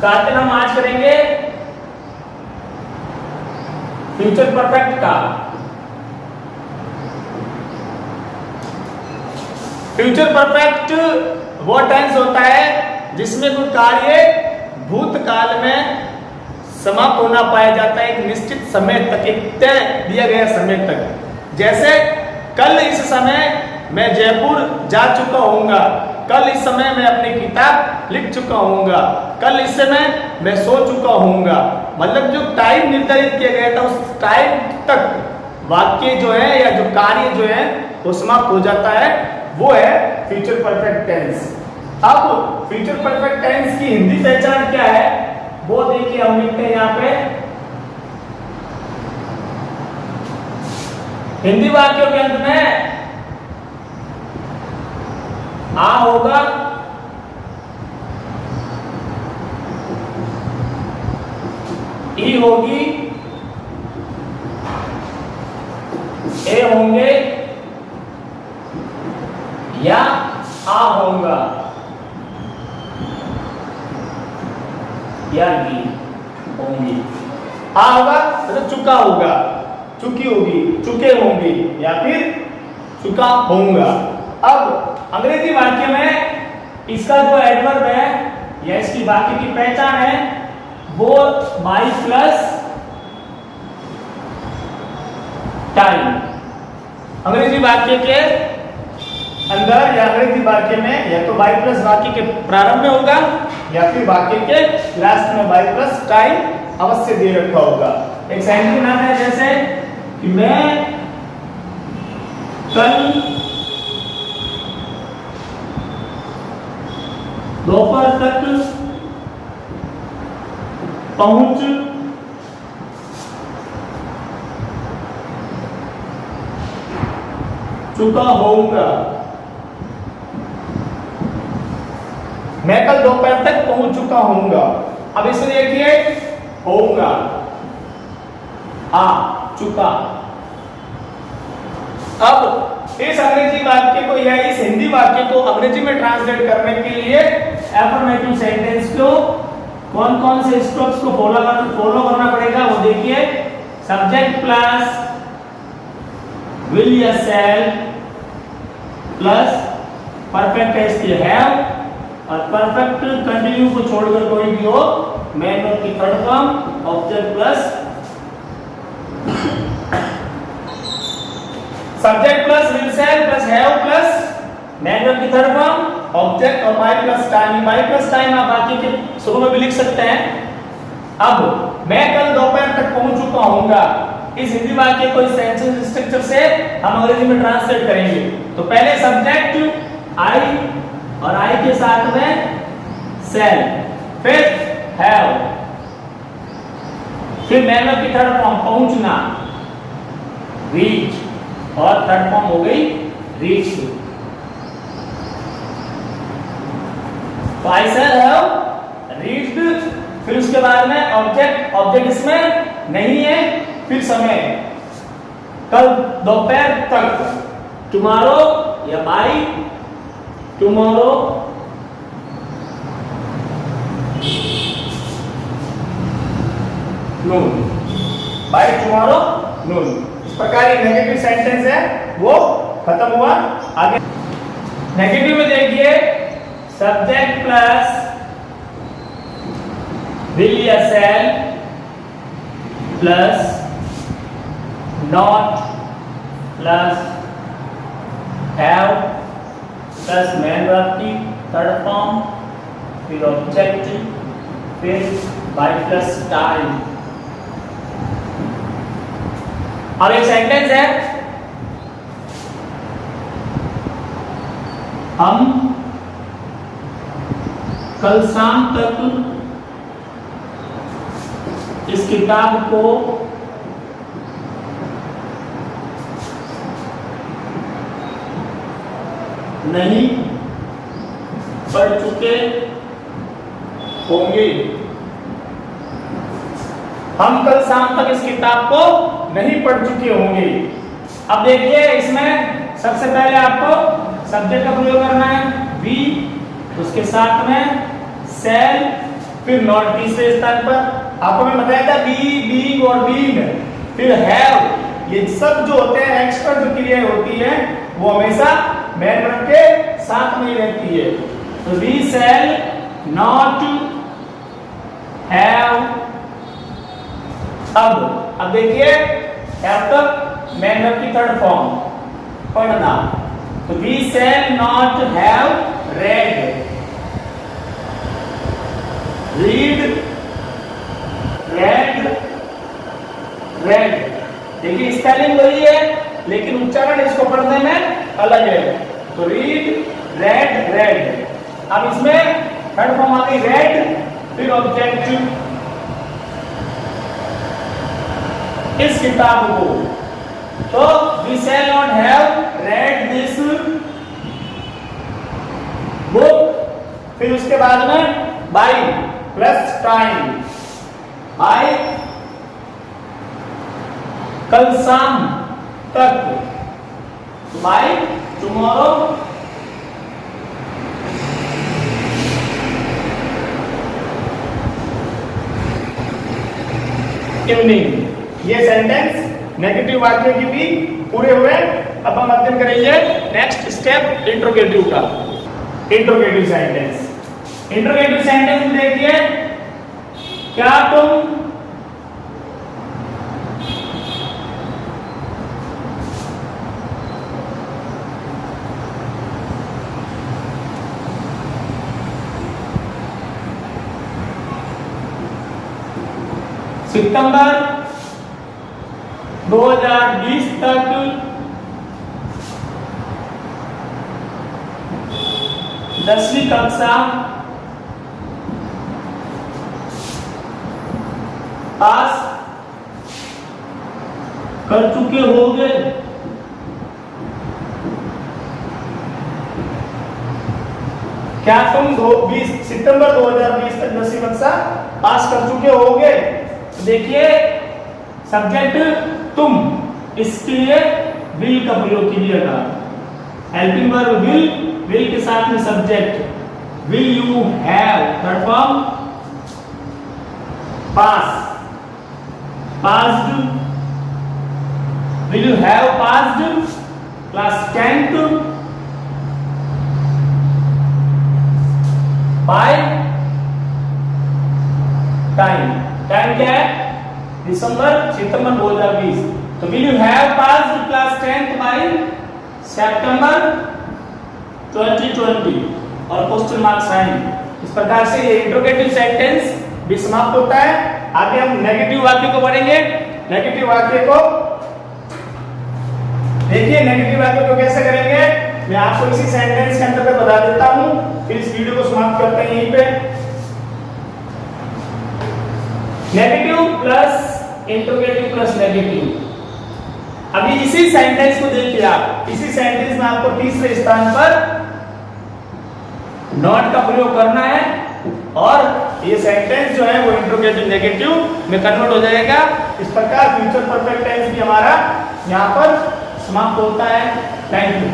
का अध्ययन हम आज करेंगे फ्यूचर परफेक्ट का। फ्यूचर परफेक्ट वो टेंस होता है जिसमें कोई कार्य भूतकाल में समाप्त होना पाया जाता है एक निश्चित समय तक, एक तय दिया गया समय तक। जैसे कल इस समय मैं जयपुर जा चुका हूँगा, कल इस समय मैं अपनी किताब लिख चुका हूँगा, कल इस समय मैं सो चुका हूँगा। मतलब जो टाइम निर्धारित किया गया था उस टाइम तक वाक्य जो है या जो कार्य जो है वो समाप्त हो जाता है, वो है फ्यूचर परफेक्ट टेंस। अब फ्यूचर परफेक्ट टेंस की हिंदी पहचान क्या है वो देखिए, हम लिखते हैं यहाँ पे हिंदी वाक्यों के अंत में आ होगा, ई होगी, ए होंगे या आ होगा या ई होंगी। आ होगा मतलब चुका होगा, चुकी होगी, चुके होंगे या फिर चुका होगा। अब अंग्रेजी वाक्य में इसका जो एडवर्ब है या इसकी वाक्य की पहचान है वो बाई प्लस टाइम। अंग्रेजी वाक्य के अंदर या अंग्रेजी वाक्य में या तो बाई प्लस वाक्य के प्रारंभ में होगा या फिर वाक्य के लास्ट में बाई प्लस टाइम अवश्य दे रखा होगा। एक सेंटेंस नाम है जैसे कि मैं कल दोपहर तक पहुंच चुका होऊंगा। मैं कल दोपहर तक पहुंच चुका होऊंगा। अब इसे देखिए, होऊंगा, आ चुका। अब इस अंग्रेजी वाक्य को या इस हिंदी वाक्य को अंग्रेजी में ट्रांसलेट करने के लिए अफर्मेटिव सेंटेंस को कौन कौन से स्टेप्स को फॉलो करना पड़ेगा वो देखिए। सब्जेक्ट प्लस विल या शैल प्लस परफेक्ट टेंस के हैव और परफेक्ट कंटिन्यू को छोड़कर कोई भी हो, मैन वर्ब की third form object plus subject plus will shall plus have plus main verb की थर्ड फॉर्म ऑब्जेक्ट और by plus time. By plus time आप वाक्य के शुरू में भी लिख सकते हैं। अब मैं कल दोपहर तक पहुंच चुका हूँगा, इस हिंदी वाक्य को इस सेंटेंस स्ट्रक्चर से हम अंग्रेजी में ट्रांसलेट करेंगे। तो पहले सब्जेक्ट आई और आई के साथ में शैल, फिर हैव, फिर मैन वर्ब की थर्ड फॉर्म पहुंचना रीच और थर्ड फॉर्म हो गई रीच। तो आई शैल हैव रीच्ड, फिर उसके बाद में ऑब्जेक्ट इसमें नहीं है, फिर समय कल दोपहर तक, टुमारो या by tomorrow noon, by tomorrow noon. इस प्रकार ये नेगेटिव सेंटेंस है वो खत्म हुआ। आगे नेगेटिव में देखिए, सब्जेक्ट प्लस विल या shall plus not plus have plus main verb की थर्ड फॉर्म, फिर ऑब्जेक्ट, फिर बाय प्लस टाइम। अब एक सेंटेंस है, हम कल शाम तक इस किताब को नहीं पढ़ चुके होंगे। हम कल शाम तक इस किताब को नहीं पढ़ चुके होंगे। अब देखिए, इसमें सबसे पहले आपको सब्जेक्ट का प्रयोग करना है वी, उसके साथ में शैल, फिर नॉट तीसरे स्थान पर। आपको मैं बताया था बी, बीइंग और बीइंग, फिर हैव, ये सब जो होते हैं एक्स्ट्रा जो क्रियाएं होती हैं वो हमेशा मेन वर्ब के साथ में रहती है। तो वी शैल नॉट हैव, अब देखिए हैव तक मेन वर्ब की थर्ड फॉर्म पढ़ना। तो we shall not have read, read, read, read. देखिए स्पेलिंग वही है लेकिन उच्चारण इसको पढ़ने में अलग है। तो रीड, रेड, रेड। अब इसमें थर्ड फॉर्म आ गई रेड, फिर ऑब्जेक्ट इस किताब को। तो we shall not have read this book, फिर उसके बाद में बाय प्लस टाइम, बाय कल शाम तक, बाय टुमारो इवनिंग। ये सेंटेंस नेगेटिव वाक्य की भी पूरे हुए। अब हम अध्ययन करेंगे नेक्स्ट स्टेप इंट्रोगेटिव का। इंट्रोगेटिव सेंटेंस, इंट्रोगेटिव सेंटेंस में देखिए क्या तुम सितंबर 2020 तक दसवीं कक्षा पास कर चुके होंगे। क्या तुम सितंबर 2020 तक 10वीं कक्षा पास कर चुके होंगे। देखिए सब्जेक्ट तुम, इसके लिए विल का प्रयोग कीजिएगा। हेल्पिंग वर्ब विल, विल के साथ में subject. Will you have, third form pass, passed, will you have passed class 10th by time. Time क्या है? सितंबर 2020। तो will you have passed class 10th by September 2020 और क्वेश्चन मार्क साइन। इस प्रकार से ये इंट्रोगेटिव सेंटेंस भी समाप्त होता है। आगे हम नेगेटिव वाक्य को पढ़ेंगे। नेगेटिव वाक्य को देखिए, नेगेटिव वाक्य को कैसे करेंगे मैं आपको इसी सेंटेंस के अंतर्गत बता देता हूं, फिर इस वीडियो को समाप्त करते हैं यहीं पे। Negative plus interrogative plus negative. अभी इसी सेंटेंस को देखिए आप, इसी सेंटेंस में आपको तीसरे स्थान पर नॉट का प्रयोग करना है और ये सेंटेंस जो है वो इंट्रोगेटिव नेगेटिव में कन्वर्ट हो जाएगा। इस प्रकार फ्यूचर परफेक्ट टेंस भी हमारा यहाँ पर समाप्त होता है। Thank you.